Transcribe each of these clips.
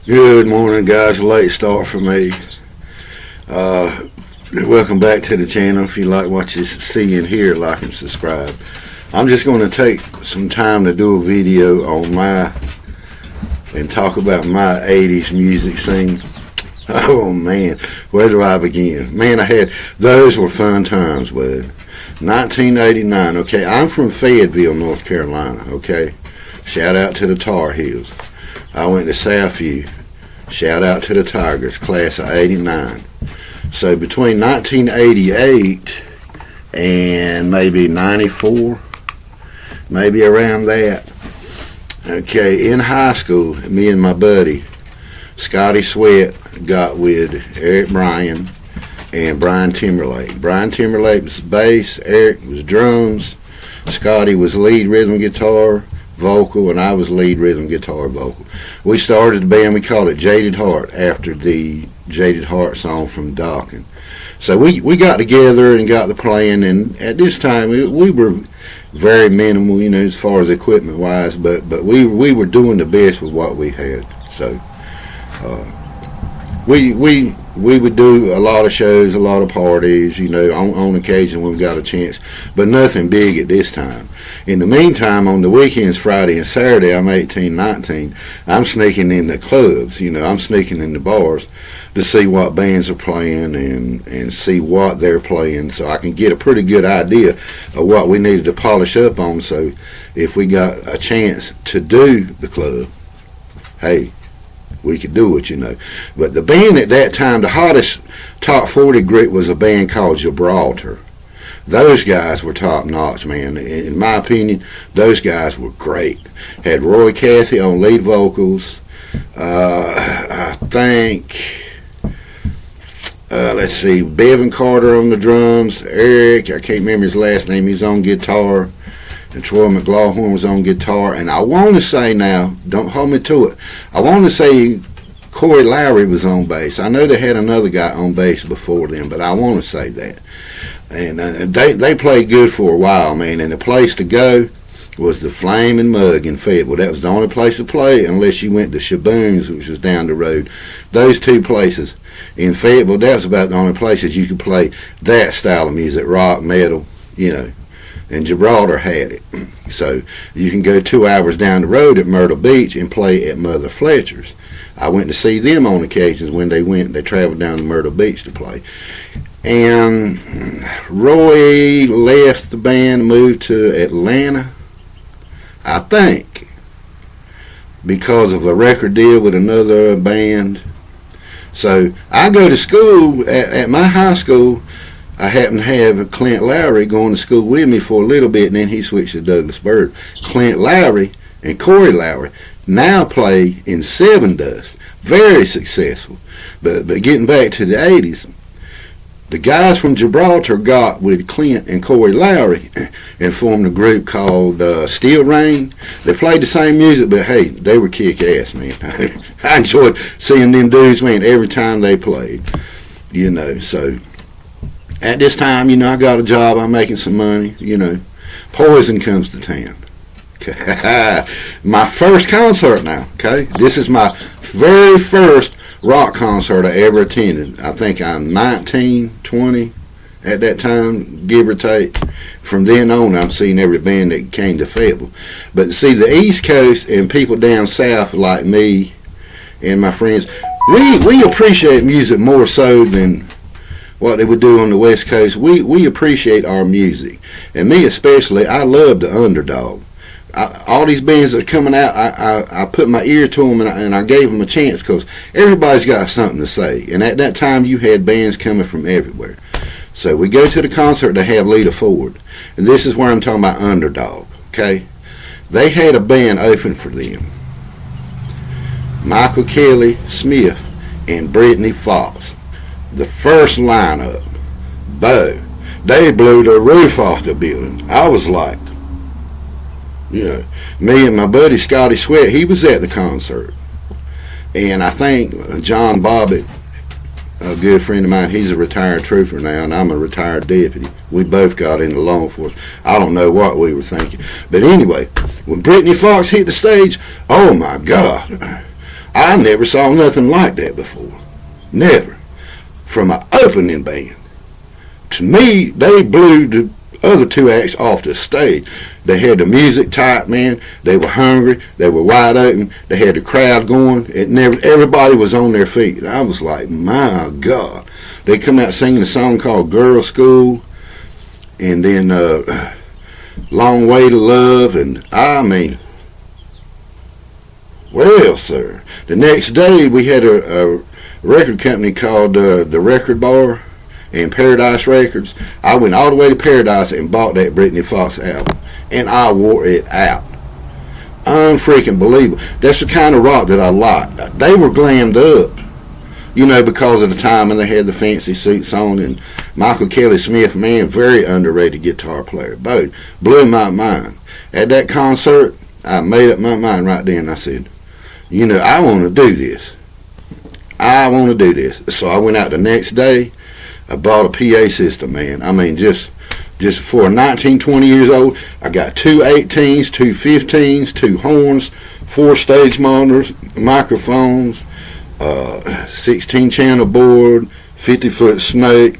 Good morning, guys. Late start for me. Welcome back to the channel. If you like what you see and hear, like and subscribe. I'm just going to take some time to do a video on and talk about my 80s music scene. Oh man, where do I begin? Man, those were fun times, bud. 1989, okay, I'm from Fayetteville, North Carolina, okay? Shout out to the Tar Heels. I went to Southview. Shout out to the Tigers, class of 89. So between 1988 and maybe 94, maybe around that, okay, in high school, me and my buddy, Scotty Sweat, got with Eric Bryan and Brian Timberlake. Brian Timberlake was bass, Eric was drums, Scotty was lead rhythm guitar, vocal, and I was lead rhythm guitar vocal. We started the band, we called it Jaded Heart, after the Jaded Heart song from Dawkins. So we got together and got the playing, and at this time we were very minimal, as far as equipment wise, but we were doing the best with what we had. So we would do a lot of shows, a lot of parties, on occasion when we got a chance, but nothing big at this time. In the meantime, on the weekends, Friday and Saturday, I'm 18, 19, I'm sneaking in the clubs, I'm sneaking in the bars to see what bands are playing and see what they're playing, so I can get a pretty good idea of what we needed to polish up on, so if we got a chance to do the club, hey, we could do it, But the band at that time, the hottest top 40 group was a band called Gibraltar. Those guys were top notch, man. In my opinion, those guys were great. Had Roy Cathy on lead vocals. I think, let's see, Bevan Carter on the drums. Eric, I can't remember his last name, he's on guitar. And Troy McLaughlin was on guitar, and I want to say now, don't hold me to it, I want to say Corey Lowry was on bass. I know they had another guy on bass before them, but I want to say that. And they played good for a while, man, and the place to go was the Flame and Mug in Fayetteville. That was the only place to play unless you went to Shaboom's, which was down the road. Those two places in Fayetteville, that was about the only places you could play that style of music, rock, metal, and Gibraltar had it. So you can go 2 hours down the road at Myrtle Beach and play at Mother Fletcher's. I went to see them on occasions when they traveled down to Myrtle Beach to play. And Roy left the band, moved to Atlanta, I think, because of a record deal with another band. So I go to school, at my high school, I happened to have Clint Lowry going to school with me for a little bit, and then he switched to Douglas Byrd. Clint Lowry and Corey Lowry now play in Seven Dust. Very successful. But getting back to the 80s, the guys from Gibraltar got with Clint and Corey Lowry and formed a group called Steel Rain. They played the same music, but hey, they were kick-ass, man. I enjoyed seeing them dudes, man, every time they played. So at this time, I got a job, I'm making some money, Poison comes to town. My first concert now, okay? This is my very first rock concert I ever attended. I think I'm 19, 20 at that time, give or take. From then on, I'm seeing every band that came to Fayetteville. But see, the East Coast and people down south like me and my friends, we appreciate music more so than what they would do on the West Coast. We appreciate our music, and me especially. I love the underdog. All these bands that are coming out, I put my ear to them, and I gave them a chance because everybody's got something to say. And at that time, you had bands coming from everywhere. So we go to the concert to have Lita Ford, and this is where I'm talking about underdog. Okay, they had a band open for them: Michael Kelly Smith and Brittany Fox. The first lineup, they blew the roof off the building. I was like, me and my buddy Scotty Sweat, he was at the concert. And I think John Bobbitt, a good friend of mine, he's a retired trooper now, and I'm a retired deputy. We both got into law enforcement. I don't know what we were thinking. But anyway, when Brittany Fox hit the stage, oh my God. I never saw nothing like that before. Never. From an opening band. To me, they blew the other two acts off the stage. They had the music tight, man. They were hungry. They were wide open. They had the crowd going. Everybody was on their feet. And I was like, my God. They come out singing a song called Girls' School, and then Long Way to Love, and I mean, well, sir. The next day we had a record company called the Record Bar and Paradise Records. I went all the way to Paradise and bought that Brittany Fox album, and I wore it out. Unfreaking believable. That's the kind of rock that I like. They were glammed up, you know, because of the time, and they had the fancy suits on. And Michael Kelly Smith, man, very underrated guitar player. Both blew my mind. At that concert, I made up my mind right then. I said, you know, I want to do this. I want to do this. So I went out the next day. I bought a PA system, man. I mean, just for 19, 20 years old, I got 2 18s, 2 15s, 2 horns, 4 stage monitors, microphones, 16 channel board, 50-foot snake,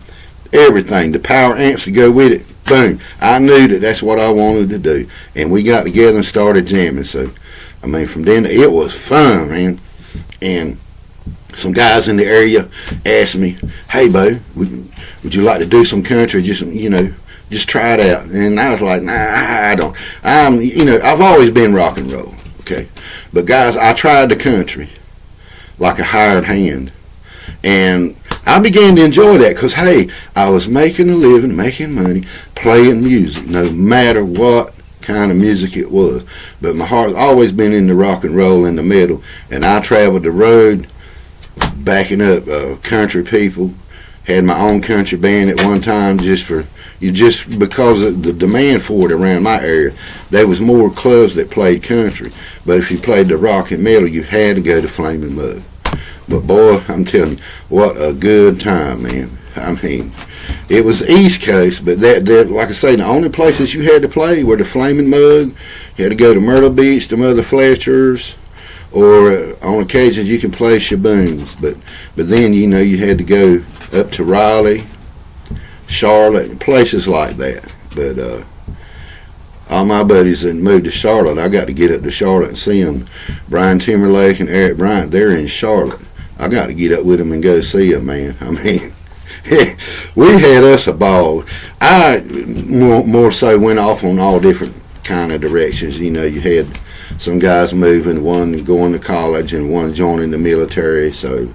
everything. The power amps to go with it. Boom. I knew that that's what I wanted to do. And we got together and started jamming. So, I mean, from then, it was fun, man. And some guys in the area asked me, hey, Bo, would you like to do some country? Just, you know, just try it out. And I was like, nah, I don't. You know, I've always been rock and roll, okay? But, guys, I tried the country like a hired hand. And I began to enjoy that because, hey, I was making a living, making money, playing music, no matter what kind of music it was. But my heart's always been in the rock and roll and the metal. And I traveled the road backing up country people. Had my own country band at one time just because of the demand for it around my area. There was more clubs that played country. But if you played the rock and metal, you had to go to Flaming Mud. But boy, I'm telling you, what a good time, man. I mean, it was East Coast, but that like I say, the only places you had to play were the Flaming Mud. You had to go to Myrtle Beach, to Mother Fletcher's, or on occasions you can play Shaboom's. But then, you know, you had to go up to Raleigh, Charlotte, and places like that. But all my buddies that moved to Charlotte, I got to get up to Charlotte and see them. Brian Timberlake and Eric Bryant, they're in Charlotte. I got to get up with them and go see them, man. I mean, we had us a ball. I more so went off on all different kind of directions. You know, you had some guys moving, one going to college and one joining the military. So,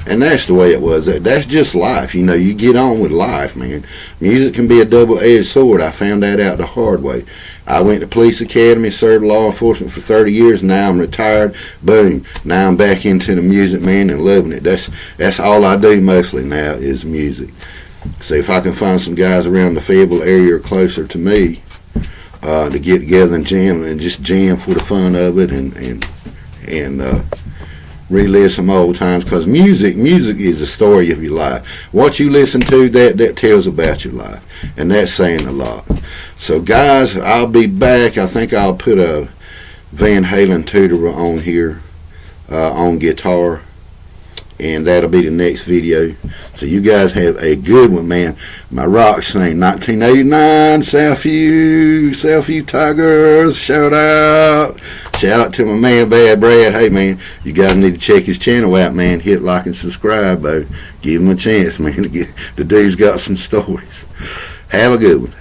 and that's the way it was. That's just life. You know, you get on with life, man. Music can be a double-edged sword. I found that out the hard way. I went to police academy, served law enforcement for 30 years. Now I'm retired. Boom. Now I'm back into the music, man, and loving it. That's all I do mostly now is music. So if I can find some guys around the Fayetteville area or closer to me to get together and jam, and just jam for the fun of it, and relive some old times, because music is the story of your life. What you listen to, that tells about your life, and that's saying a lot. So guys, I'll be back. I think I'll put a Van Halen tutor on here on guitar, and that'll be the next video. So you guys have a good one, man. My rock scene, 1989, Southview Tigers, shout out to my man Bad Brad. Hey man, you guys need to check his channel out, man. Hit like and subscribe, bro. Give him a chance, man. The dude's got some stories. Have a good one.